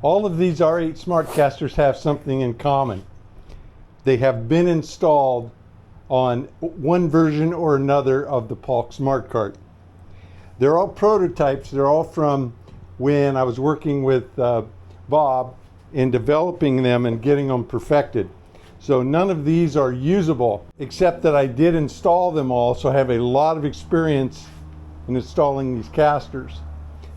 All of these R8 smart casters have something in common. They have been installed on one version or another of the Polk Smart Cart. They're all prototypes. They're all from when I was working with Bob in developing them and getting them perfected. So none of these are usable, except that I did install them all, so I have a lot of experience in installing these casters.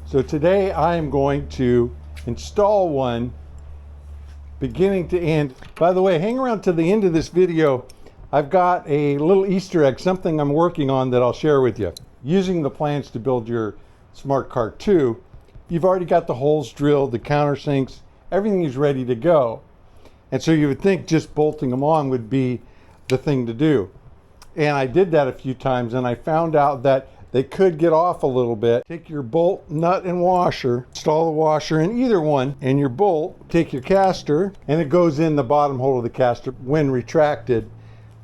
So today I am going to install one beginning to end. By the way, hang around to the end of this video. I've got a little Easter egg, something I'm working on that I'll share with you. Using the plans to build your Smart Cart 2, you've already got the holes drilled, the countersinks, everything is ready to go. And so you would think just bolting them on would be the thing to do. And I did that a few times, and I found out that they could get off a little bit. Take your bolt, nut, and washer, install the washer in either one, and your bolt, take your caster, and it goes in the bottom hole of the caster. When retracted,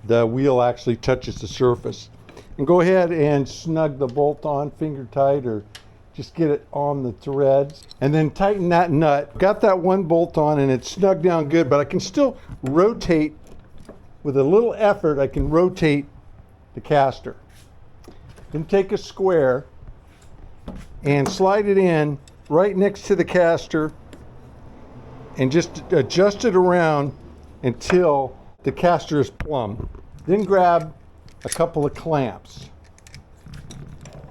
the wheel actually touches the surface. And go ahead and snug the bolt on, finger tight, or just get it on the threads. And then tighten that nut. Got that one bolt on and it's snug down good, but I can still rotate, with a little effort, I can rotate the caster. Then take a square and slide it in right next to the caster and just adjust it around until the caster is plumb. Then grab a couple of clamps.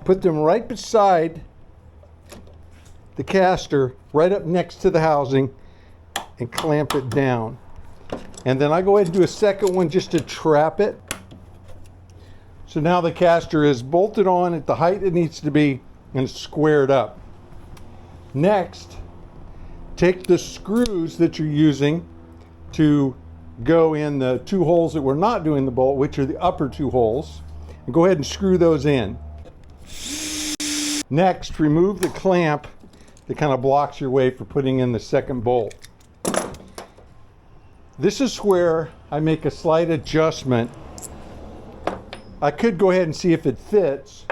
Put them right beside the caster, right up next to the housing, and clamp it down. And then I go ahead and do a second one just to trap it. So now the caster is bolted on at the height it needs to be and it's squared up. Next, take the screws that you're using to go in the two holes that we're not doing the bolt, which are the upper two holes, and go ahead and screw those in. Next, remove the clamp that kind of blocks your way for putting in the second bolt. This is where I make a slight adjustment. I could go ahead and see if it fits,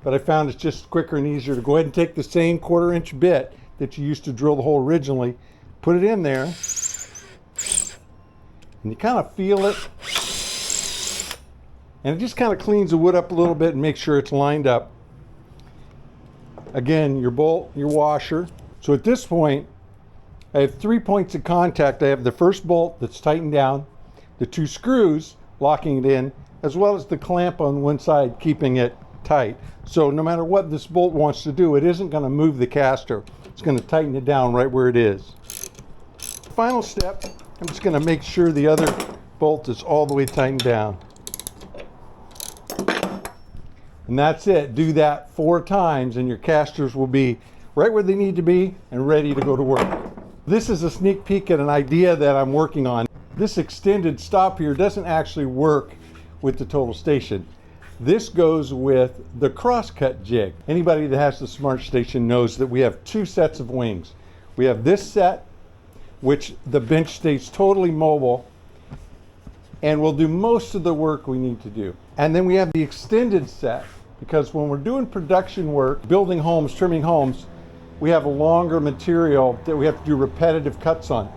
but I found it's just quicker and easier to go ahead and take the same 1/4 inch bit that you used to drill the hole originally, put it in there, and you kind of feel it, and it just kind of cleans the wood up a little bit and makes sure it's lined up. Again, your bolt, your washer. So at this point, I have 3 points of contact. I have the first bolt that's tightened down, the two screws locking it in, as well as the clamp on one side keeping it tight. So no matter what this bolt wants to do, it isn't going to move the caster. It's going to tighten it down right where it is. Final step, I'm just going to make sure the other bolt is all the way tightened down. And that's it. Do that 4 times and your casters will be right where they need to be and ready to go to work. This is a sneak peek at an idea that I'm working on. This extended stop here doesn't actually work with the total station. This goes with the crosscut jig. Anybody that has the Smart Station knows that we have 2 sets of wings. We have this set, which the bench stays totally mobile and will do most of the work we need to do. And then we have the extended set, because when we're doing production work, building homes, trimming homes, we have a longer material that we have to do repetitive cuts on.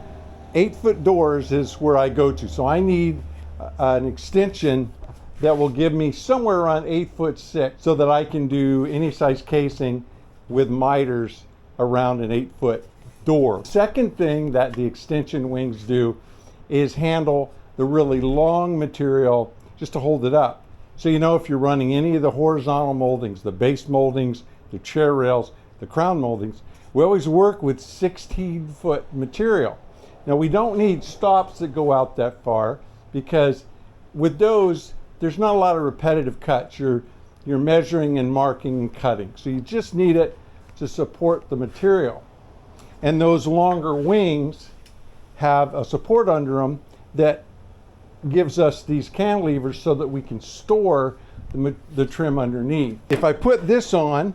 8-foot doors is where I go to. So I need an extension that will give me somewhere around 8'6" so that I can do any size casing with miters around an 8-foot door. Second thing that the extension wings do is handle the really long material just to hold it up. So you know, if you're running any of the horizontal moldings, the base moldings, the chair rails, the crown moldings, we always work with 16-foot material. Now we don't need stops that go out that far, because with those, there's not a lot of repetitive cuts. You're measuring and marking and cutting. So you just need it to support the material. And those longer wings have a support under them that gives us these cantilevers so that we can store the trim underneath. If I put this on,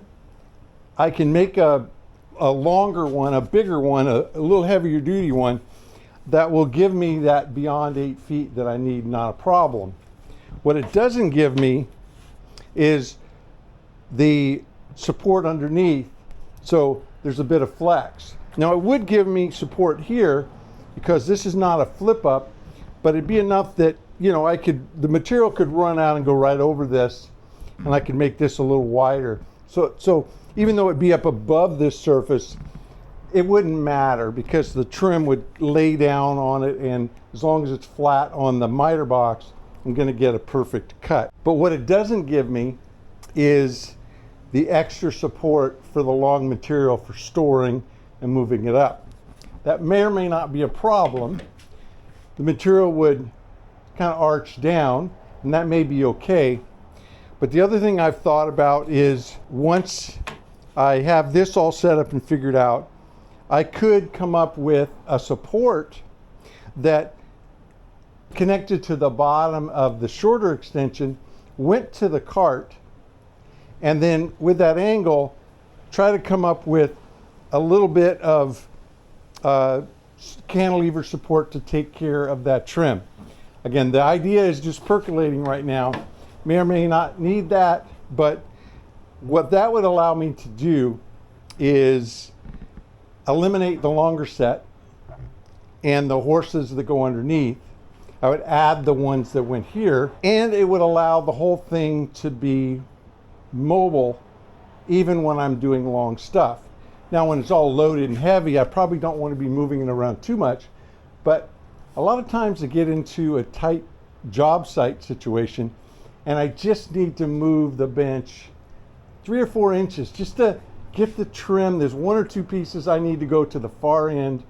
I can make a longer one, a bigger one, a little heavier duty one that will give me that beyond 8 feet that I need, not a problem. What it doesn't give me is the support underneath, so there's a bit of flex. Now it would give me support here because this is not a flip up, but it'd be enough that, you know, the material could run out and go right over this, and I could make this a little wider. So even though it'd be up above this surface, it wouldn't matter because the trim would lay down on it, and as long as it's flat on the miter box, I'm going to get a perfect cut. But what it doesn't give me is the extra support for the long material for storing and moving it up. That may or may not be a problem. The material would kind of arch down, and that may be okay. But the other thing I've thought about is once I have this all set up and figured out, I could come up with a support that connected to the bottom of the shorter extension, went to the cart, and then with that angle, try to come up with a little bit of cantilever support to take care of that trim. Again, the idea is just percolating right now. May or may not need that, but what that would allow me to do is eliminate the longer set and the horses that go underneath. I would add the ones that went here, and it would allow the whole thing to be mobile even when I'm doing long stuff. Now when it's all loaded and heavy, I probably don't want to be moving it around too much, but a lot of times I get into a tight job site situation and I just need to move the bench 3 or 4 inches just to get the trim. There's 1 or 2 pieces I need to go to the far end,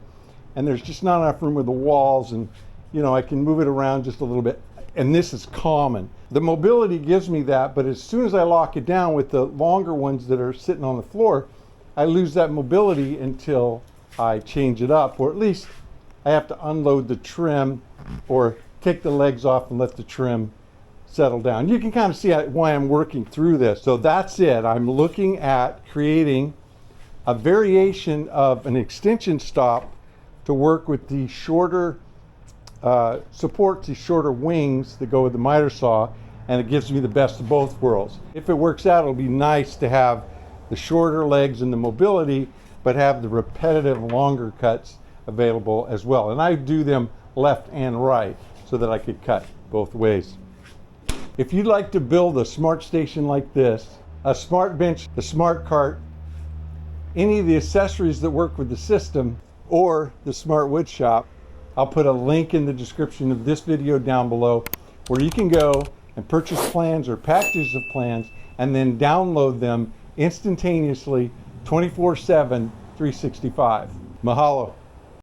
and there's just not enough room with the walls, and you know, I can move it around just a little bit, and this is common. The mobility gives me that, but as soon as I lock it down with the longer ones that are sitting on the floor, I lose that mobility until I change it up, or at least I have to unload the trim or take the legs off and let the trim settle down. You can kind of see why I'm working through this. So that's it. I'm looking at creating a variation of an extension stop to work with the shorter supports, these shorter wings that go with the miter saw, and it gives me the best of both worlds. If it works out, it'll be nice to have the shorter legs and the mobility, but have the repetitive longer cuts available as well. And I do them left and right so that I could cut both ways. If you'd like to build a smart station like this, a smart bench, a smart cart, any of the accessories that work with the system, or the smart wood shop, I'll put a link in the description of this video down below where you can go and purchase plans or packages of plans and then download them instantaneously 24/7, 365. Mahalo.